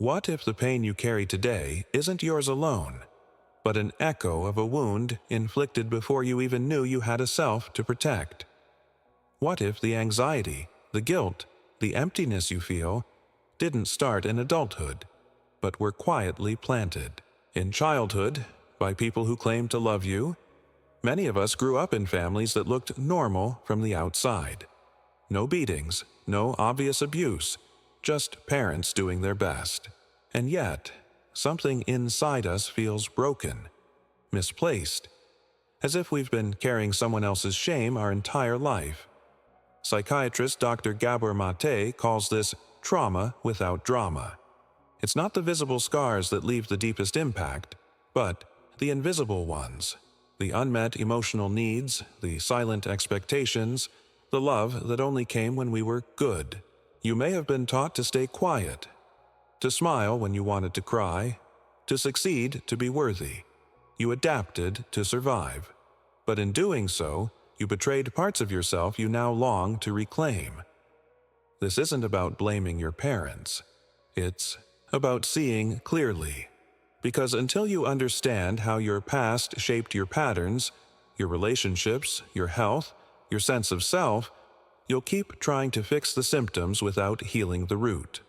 What if the pain you carry today isn't yours alone, but an echo of a wound inflicted before you even knew you had a self to protect? What if the anxiety, the guilt, the emptiness you feel didn't start in adulthood, but were quietly planted in childhood by people who claimed to love you? Many of us grew up in families that looked normal from the outside. No beatings, no obvious abuse, just parents doing their best. And yet, something inside us feels broken, misplaced, as if we've been carrying someone else's shame our entire life. Psychiatrist Dr. Gabor Maté calls this trauma without drama. It's not the visible scars that leave the deepest impact, but the invisible ones, the unmet emotional needs, the silent expectations, the love that only came when we were good. You may have been taught to stay quiet, to smile when you wanted to cry, to succeed to be worthy. You adapted to survive. But in doing so, you betrayed parts of yourself you now long to reclaim. This isn't about blaming your parents. It's about seeing clearly. Because until you understand how your past shaped your patterns, your relationships, your health, your sense of self, you'll keep trying to fix the symptoms without healing the root.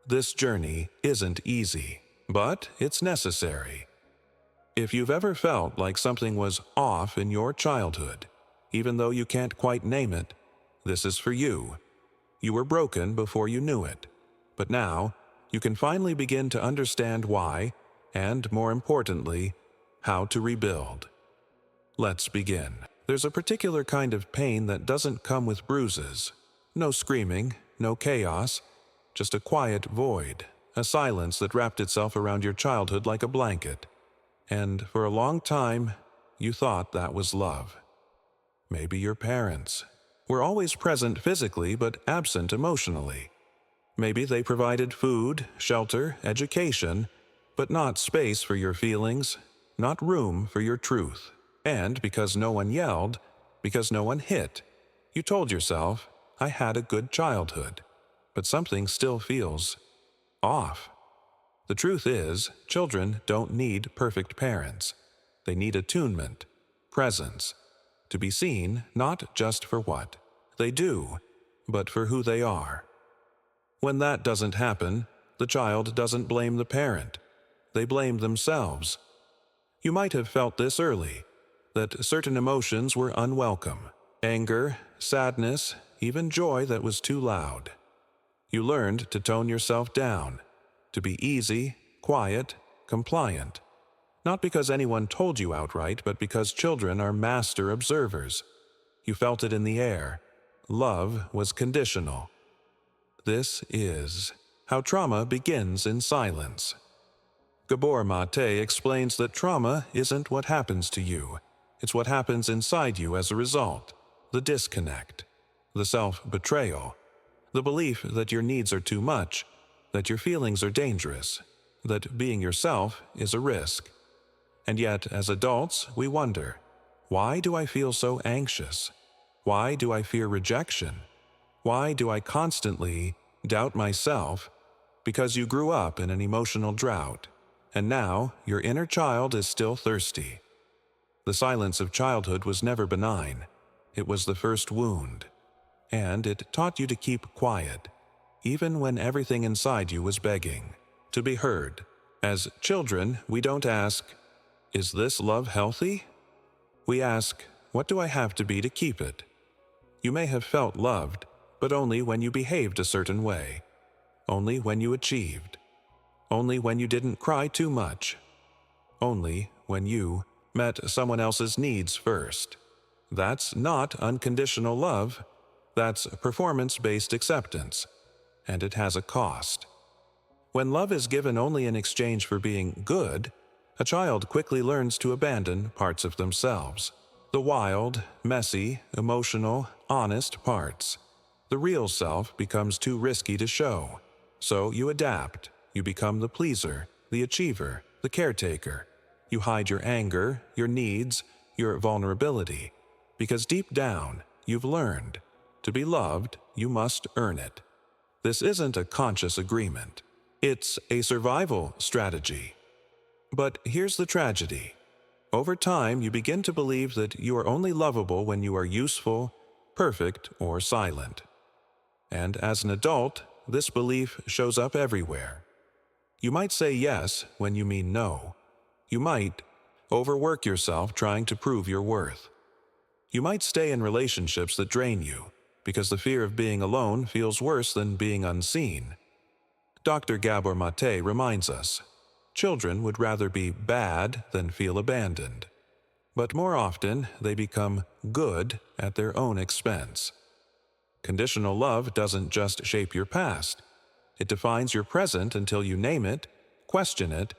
This journey isn't easy, but it's necessary. If you've ever felt like something was off in your childhood, even though you can't quite name it, this is for you. You were broken before you knew it, but now you can finally begin to understand why, and more importantly, how to rebuild. Let's begin. There's a particular kind of pain that doesn't come with bruises. No screaming, no chaos, just a quiet void, a silence that wrapped itself around your childhood like a blanket. And for a long time, you thought that was love. Maybe your parents were always present physically but absent emotionally. Maybe they provided food, shelter, education, but not space for your feelings, not room for your truth. And because no one yelled, because no one hit, you told yourself, I had a good childhood. But something still feels off. The truth is, children don't need perfect parents. They need attunement, presence, to be seen not just for what they do, but for who they are. When that doesn't happen, the child doesn't blame the parent. They blame themselves. You might have felt this early, that certain emotions were unwelcome. Anger, sadness, even joy that was too loud. You learned to tone yourself down, to be easy, quiet, compliant. Not because anyone told you outright, but because children are master observers. You felt it in the air. Love was conditional. This is how trauma begins in silence. Gabor Maté explains that trauma isn't what happens to you. It's what happens inside you as a result. The disconnect, the self-betrayal, the belief that your needs are too much, that your feelings are dangerous, that being yourself is a risk. And yet, as adults, we wonder, why do I feel so anxious? Why do I fear rejection? Why do I constantly doubt myself? Because you grew up in an emotional drought, and now your inner child is still thirsty. The silence of childhood was never benign. It was the first wound. And it taught you to keep quiet, even when everything inside you was begging to be heard. As children, we don't ask, is this love healthy? We ask, what do I have to be to keep it? You may have felt loved, but only when you behaved a certain way, only when you achieved, only when you didn't cry too much, only when you met someone else's needs first. That's not unconditional love. That's performance-based acceptance, and it has a cost. When love is given only in exchange for being good, a child quickly learns to abandon parts of themselves. The wild, messy, emotional, honest parts. The real self becomes too risky to show. So you adapt. You become the pleaser, the achiever, the caretaker. You hide your anger, your needs, your vulnerability. Because deep down, you've learned, to be loved, you must earn it. This isn't a conscious agreement. It's a survival strategy. But here's the tragedy. Over time, you begin to believe that you are only lovable when you are useful, perfect, or silent. And as an adult, this belief shows up everywhere. You might say yes when you mean no. You might overwork yourself trying to prove your worth. You might stay in relationships that drain you, because the fear of being alone feels worse than being unseen. Dr. Gabor Maté reminds us, children would rather be bad than feel abandoned. But more often, they become good at their own expense. Conditional love doesn't just shape your past. It defines your present until you name it, question it,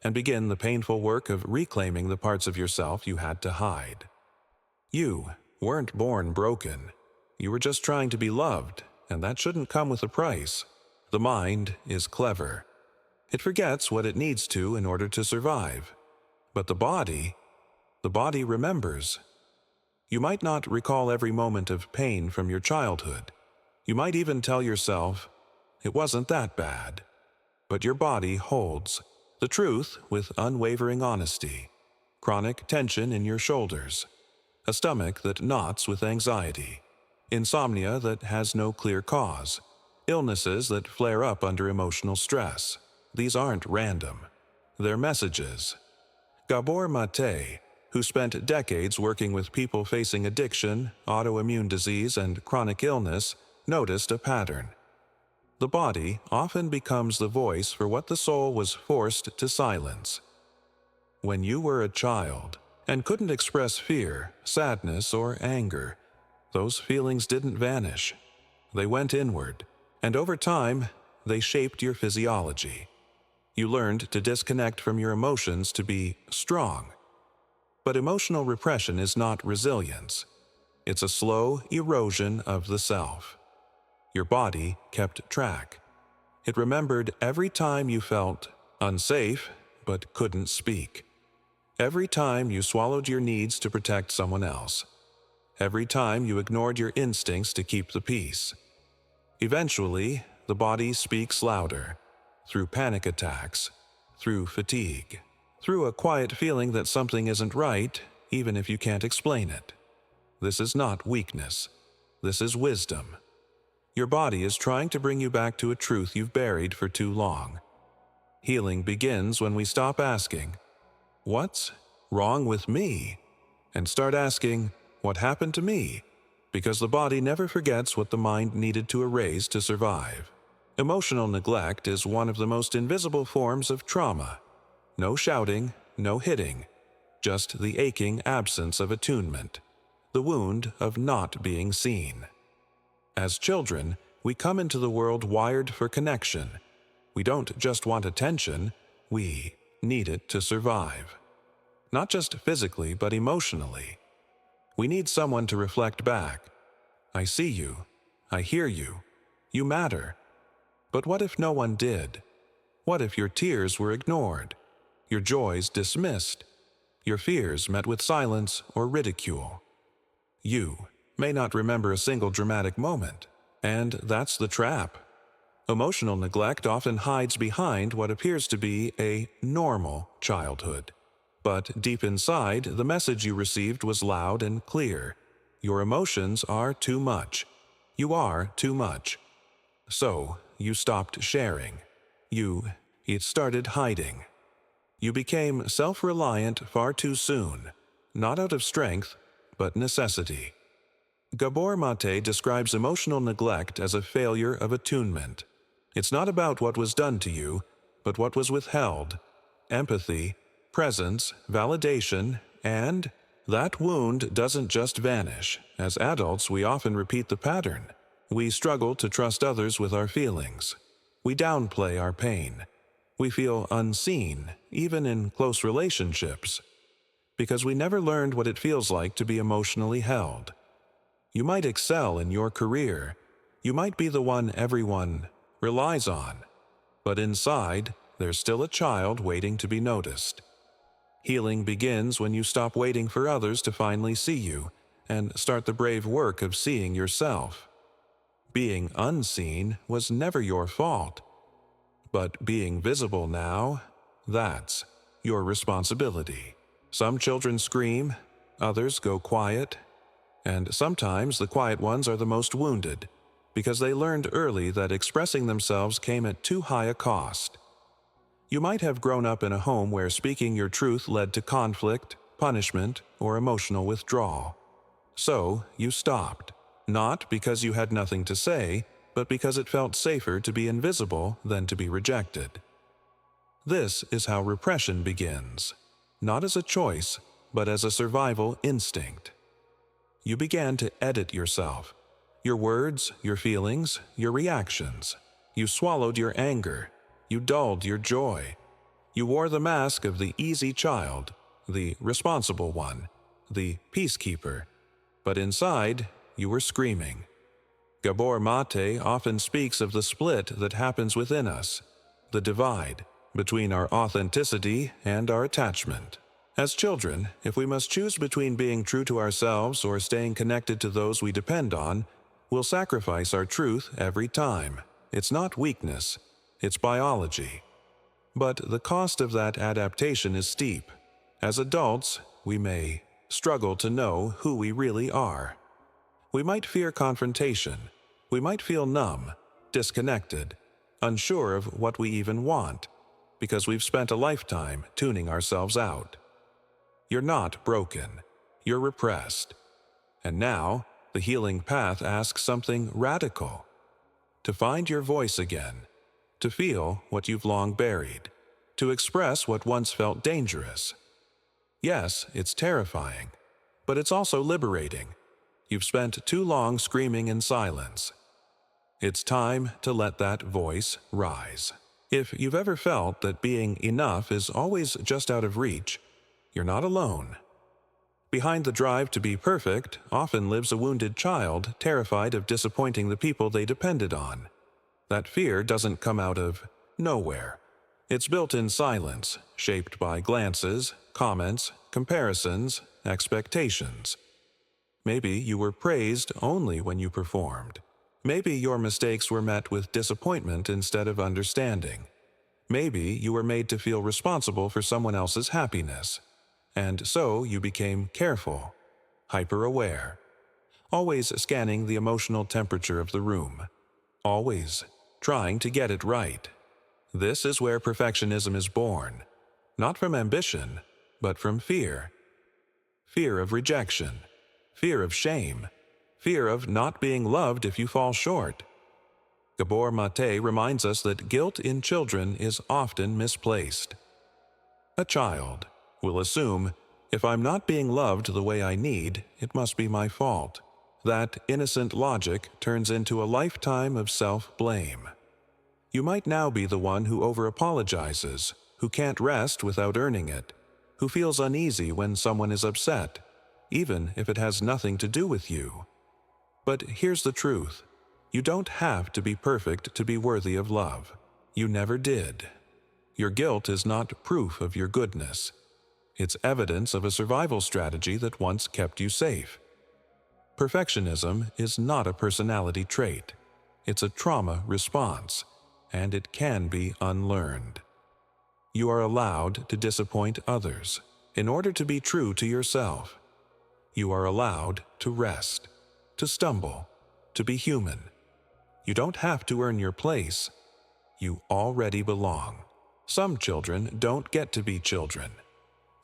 and begin the painful work of reclaiming the parts of yourself you had to hide. You weren't born broken. You were just trying to be loved, and that shouldn't come with a price. The mind is clever. It forgets what it needs to in order to survive. But the body remembers. You might not recall every moment of pain from your childhood. You might even tell yourself, it wasn't that bad. But your body holds the truth with unwavering honesty. Chronic tension in your shoulders. A stomach that knots with anxiety. Insomnia that has no clear cause. Illnesses that flare up under emotional stress. These aren't random. They're messages. Gabor Maté, who spent decades working with people facing addiction, autoimmune disease, and chronic illness, noticed a pattern. The body often becomes the voice for what the soul was forced to silence. When you were a child and couldn't express fear, sadness, or anger, those feelings didn't vanish. They went inward, and over time, they shaped your physiology. You learned to disconnect from your emotions to be strong. But emotional repression is not resilience. It's a slow erosion of the self. Your body kept track. It remembered every time you felt unsafe but couldn't speak. Every time you swallowed your needs to protect someone else. Every time you ignored your instincts to keep the peace. Eventually, the body speaks louder, through panic attacks, through fatigue, through a quiet feeling that something isn't right, even if you can't explain it. This is not weakness. This is wisdom. Your body is trying to bring you back to a truth you've buried for too long. Healing begins when we stop asking, "What's wrong with me?" and start asking, "What happened to me?" Because the body never forgets what the mind needed to erase to survive. Emotional neglect is one of the most invisible forms of trauma. No shouting, no hitting, just the aching absence of attunement, the wound of not being seen. As children, we come into the world wired for connection. We don't just want attention, we need it to survive. Not just physically, but emotionally. We need someone to reflect back. I see you. I hear you. You matter. But what if no one did? What if your tears were ignored? Your joys dismissed? Your fears met with silence or ridicule? You may not remember a single dramatic moment, and that's the trap. Emotional neglect often hides behind what appears to be a normal childhood. But deep inside, the message you received was loud and clear. Your emotions are too much. You are too much. So, you stopped sharing. It started hiding. You became self-reliant far too soon, not out of strength, but necessity. Gabor Maté describes emotional neglect as a failure of attunement. It's not about what was done to you, but what was withheld. Empathy, presence, validation, and that wound doesn't just vanish. As adults, we often repeat the pattern. We struggle to trust others with our feelings. We downplay our pain. We feel unseen, even in close relationships, because we never learned what it feels like to be emotionally held. You might excel in your career. You might be the one everyone relies on. But inside, there's still a child waiting to be noticed. Healing begins when you stop waiting for others to finally see you and start the brave work of seeing yourself. Being unseen was never your fault. But being visible now, that's your responsibility. Some children scream, others go quiet, and sometimes the quiet ones are the most wounded, because they learned early that expressing themselves came at too high a cost. You might have grown up in a home where speaking your truth led to conflict, punishment, or emotional withdrawal. So you stopped, not because you had nothing to say, but because it felt safer to be invisible than to be rejected. This is how repression begins, not as a choice, but as a survival instinct. You began to edit yourself, your words, your feelings, your reactions. You swallowed your anger. You dulled your joy. You wore the mask of the easy child, the responsible one, the peacekeeper. But inside, you were screaming. Gabor Maté often speaks of the split that happens within us, the divide between our authenticity and our attachment. As children, if we must choose between being true to ourselves or staying connected to those we depend on, we'll sacrifice our truth every time. It's not weakness, it's biology. But the cost of that adaptation is steep. As adults, we may struggle to know who we really are. We might fear confrontation. We might feel numb, disconnected, unsure of what we even want, because we've spent a lifetime tuning ourselves out. You're not broken. You're repressed. And now, the healing path asks something radical. To find your voice again, to feel what you've long buried, to express what once felt dangerous. Yes, it's terrifying, but it's also liberating. You've spent too long screaming in silence. It's time to let that voice rise. If you've ever felt that being enough is always just out of reach, you're not alone. Behind the drive to be perfect often lives a wounded child terrified of disappointing the people they depended on. That fear doesn't come out of nowhere. It's built in silence, shaped by glances, comments, comparisons, expectations. Maybe you were praised only when you performed. Maybe your mistakes were met with disappointment instead of understanding. Maybe you were made to feel responsible for someone else's happiness. And so you became careful, hyper-aware, always scanning the emotional temperature of the room, always trying to get it right. This is where perfectionism is born, not from ambition, but from fear. Fear of rejection, fear of shame, fear of not being loved if you fall short. Gabor Maté reminds us that guilt in children is often misplaced. A child will assume, if I'm not being loved the way I need, it must be my fault. That innocent logic turns into a lifetime of self-blame. You might now be the one who over-apologizes, who can't rest without earning it, who feels uneasy when someone is upset, even if it has nothing to do with you. But here's the truth. You don't have to be perfect to be worthy of love. You never did. Your guilt is not proof of your goodness. It's evidence of a survival strategy that once kept you safe. Perfectionism is not a personality trait. It's a trauma response, and it can be unlearned. You are allowed to disappoint others in order to be true to yourself. You are allowed to rest, to stumble, to be human. You don't have to earn your place. You already belong. Some children don't get to be children.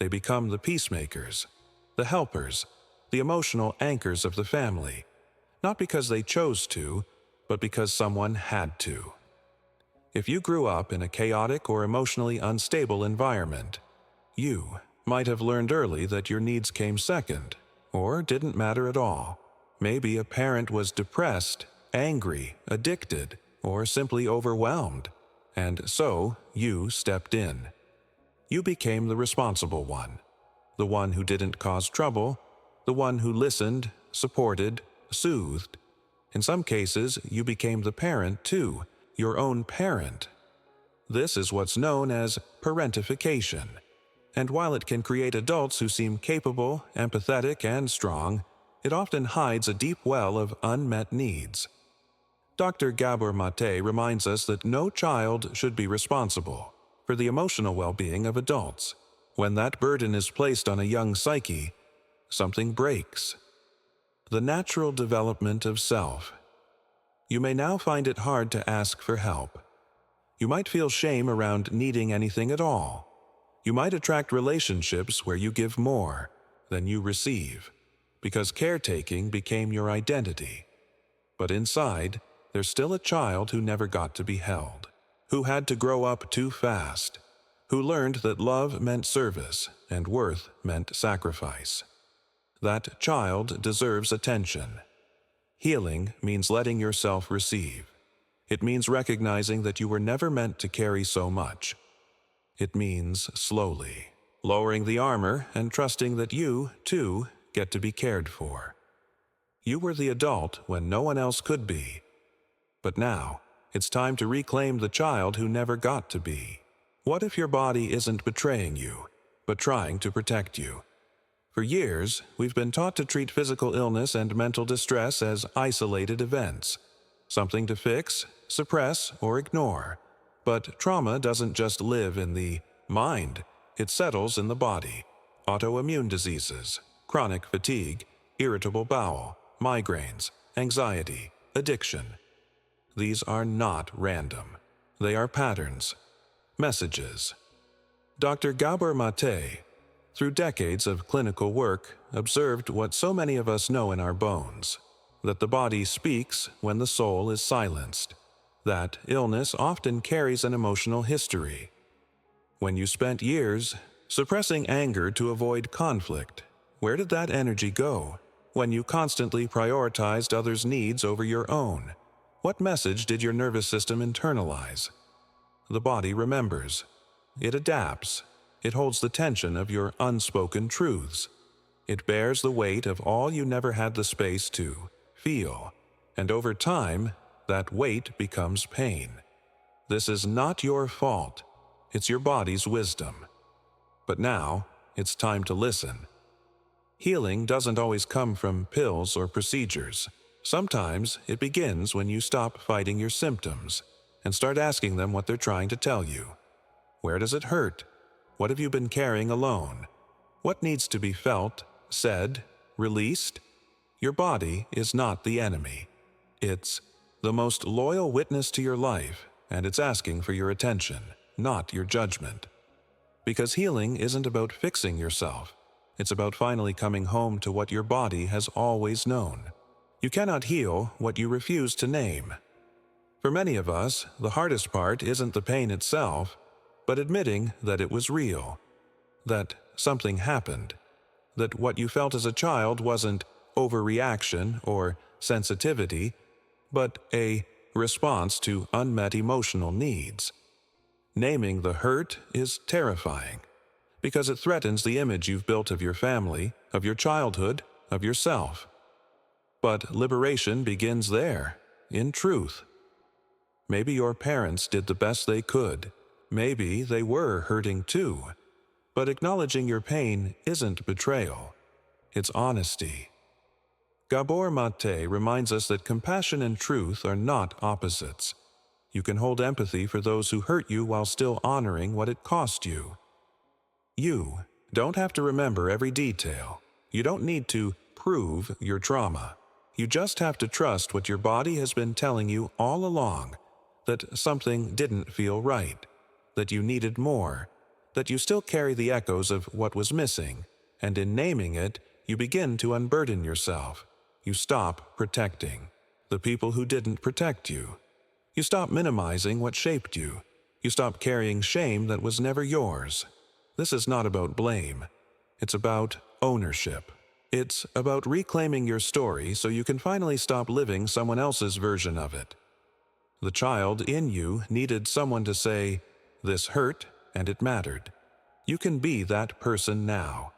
They become the peacemakers, the helpers, the emotional anchors of the family, not because they chose to, but because someone had to. If you grew up in a chaotic or emotionally unstable environment, you might have learned early that your needs came second, or didn't matter at all. Maybe a parent was depressed, angry, addicted, or simply overwhelmed, and so you stepped in. You became the responsible one, the one who didn't cause trouble, the one who listened, supported, soothed. In some cases, you became the parent too, your own parent. This is what's known as parentification. And while it can create adults who seem capable, empathetic, and strong, it often hides a deep well of unmet needs. Dr. Gabor Maté reminds us that no child should be responsible for the emotional well-being of adults. When that burden is placed on a young psyche, something breaks. The natural development of self. You may now find it hard to ask for help. You might feel shame around needing anything at all. You might attract relationships where you give more than you receive, because caretaking became your identity. But inside, there's still a child who never got to be held, who had to grow up too fast, who learned that love meant service and worth meant sacrifice. That child deserves attention. Healing means letting yourself receive. It means recognizing that you were never meant to carry so much. It means slowly lowering the armor and trusting that you, too, get to be cared for. You were the adult when no one else could be. But now, it's time to reclaim the child who never got to be. What if your body isn't betraying you, but trying to protect you? For years, we've been taught to treat physical illness and mental distress as isolated events, something to fix, suppress, or ignore. But trauma doesn't just live in the mind, it settles in the body. Autoimmune diseases, chronic fatigue, irritable bowel, migraines, anxiety, addiction. These are not random. They are patterns, messages. Dr. Gabor Maté, through decades of clinical work, observed what so many of us know in our bones, that the body speaks when the soul is silenced, that illness often carries an emotional history. When you spent years suppressing anger to avoid conflict, where did that energy go? When you constantly prioritized others' needs over your own, what message did your nervous system internalize? The body remembers. It adapts. It holds the tension of your unspoken truths. It bears the weight of all you never had the space to feel. And over time, that weight becomes pain. This is not your fault. It's your body's wisdom. But now, it's time to listen. Healing doesn't always come from pills or procedures. Sometimes it begins when you stop fighting your symptoms and start asking them what they're trying to tell you. Where does it hurt? What have you been carrying alone? What needs to be felt, said, released? Your body is not the enemy. It's the most loyal witness to your life, and it's asking for your attention, not your judgment. Because healing isn't about fixing yourself. It's about finally coming home to what your body has always known. You cannot heal what you refuse to name. For many of us, the hardest part isn't the pain itself, but admitting that it was real, that something happened, that what you felt as a child wasn't overreaction or sensitivity, but a response to unmet emotional needs. Naming the hurt is terrifying, because it threatens the image you've built of your family, of your childhood, of yourself. But liberation begins there, in truth. Maybe your parents did the best they could. Maybe they were hurting too. But acknowledging your pain isn't betrayal. It's honesty. Gabor Maté reminds us that compassion and truth are not opposites. You can hold empathy for those who hurt you while still honoring what it cost you. You don't have to remember every detail. You don't need to prove your trauma. You just have to trust what your body has been telling you all along, that something didn't feel right, that you needed more, that you still carry the echoes of what was missing, and in naming it, you begin to unburden yourself. You stop protecting the people who didn't protect you. You stop minimizing what shaped you. You stop carrying shame that was never yours. This is not about blame. It's about ownership. It's about reclaiming your story so you can finally stop living someone else's version of it. The child in you needed someone to say, "This hurt, and it mattered." You can be that person now.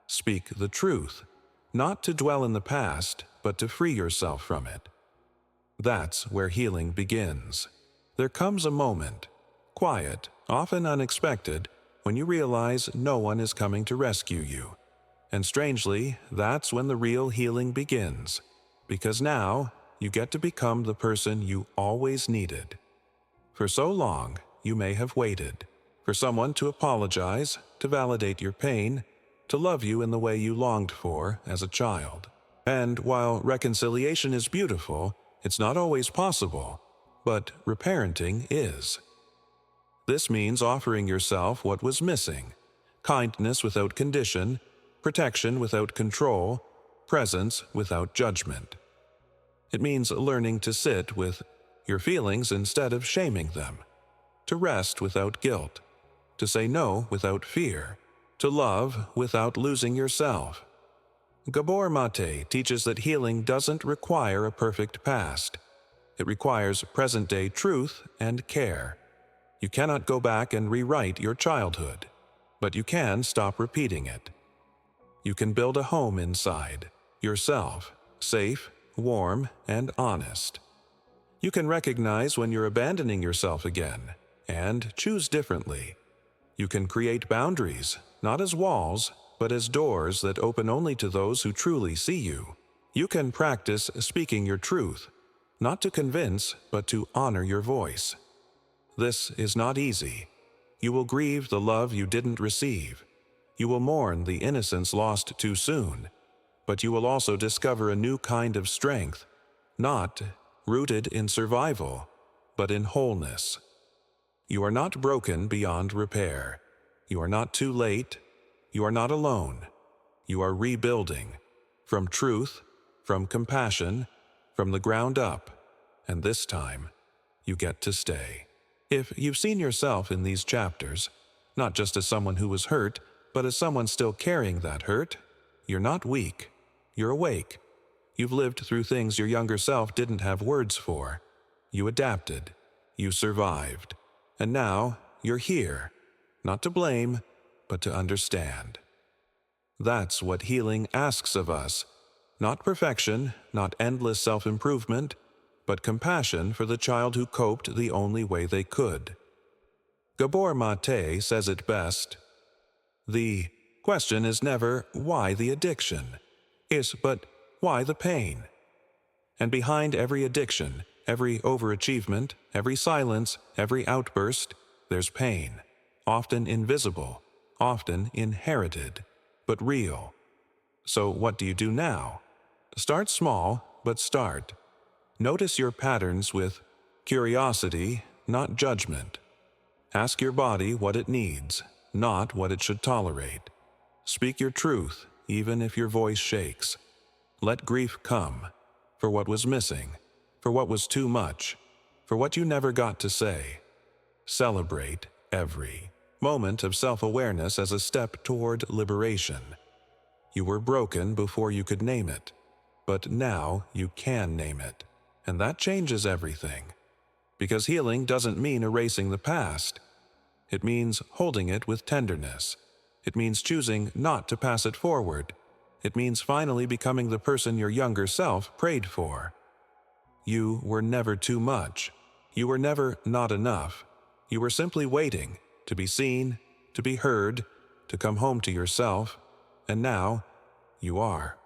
Speak the truth, not to dwell in the past, but to free yourself from it. That's where healing begins. There comes a moment, quiet, often unexpected, when you realize no one is coming to rescue you. And strangely, that's when the real healing begins. Because now, you get to become the person you always needed. For so long, you may have waited for someone to apologize, to validate your pain, to love you in the way you longed for as a child. And while reconciliation is beautiful, it's not always possible, but reparenting is. This means offering yourself what was missing: kindness without condition, protection without control, presence without judgment. It means learning to sit with your feelings instead of shaming them, to rest without guilt, to say no without fear, to love without losing yourself. Gabor Maté teaches that healing doesn't require a perfect past. It requires present-day truth and care. You cannot go back and rewrite your childhood, but you can stop repeating it. You can build a home inside yourself, safe, warm, and honest. You can recognize when you're abandoning yourself again, and choose differently. You can create boundaries, not as walls, but as doors that open only to those who truly see you. You can practice speaking your truth, not to convince, but to honor your voice. This is not easy. You will grieve the love you didn't receive. You will mourn the innocence lost too soon. But you will also discover a new kind of strength, not rooted in survival, but in wholeness. You are not broken beyond repair. You are not too late. You are not alone. You are rebuilding, from truth, from compassion, from the ground up, and this time, you get to stay. If you've seen yourself in these chapters, not just as someone who was hurt, but as someone still carrying that hurt, you're not weak. You're awake. You've lived through things your younger self didn't have words for. You adapted. You survived. And now, you're here, not to blame, but to understand. That's what healing asks of us. Not perfection, not endless self-improvement, but compassion for the child who coped the only way they could. Gabor Maté says it best: the question is never why the addiction, but why the pain. And behind every addiction, every overachievement, every silence, every outburst, there's pain, often invisible, often inherited, but real. So what do you do now? Start small, but start. Notice your patterns with curiosity, not judgment. Ask your body what it needs, not what it should tolerate. Speak your truth, even if your voice shakes. Let grief come, for what was missing, for what was too much, for what you never got to say. Celebrate every moment of self-awareness as a step toward liberation. You were broken before you could name it, but now you can name it, and that changes everything. Because healing doesn't mean erasing the past. It means holding it with tenderness. It means choosing not to pass it forward. It means finally becoming the person your younger self prayed for. You were never too much. You were never not enough. You were simply waiting to be seen, to be heard, to come home to yourself, and now you are.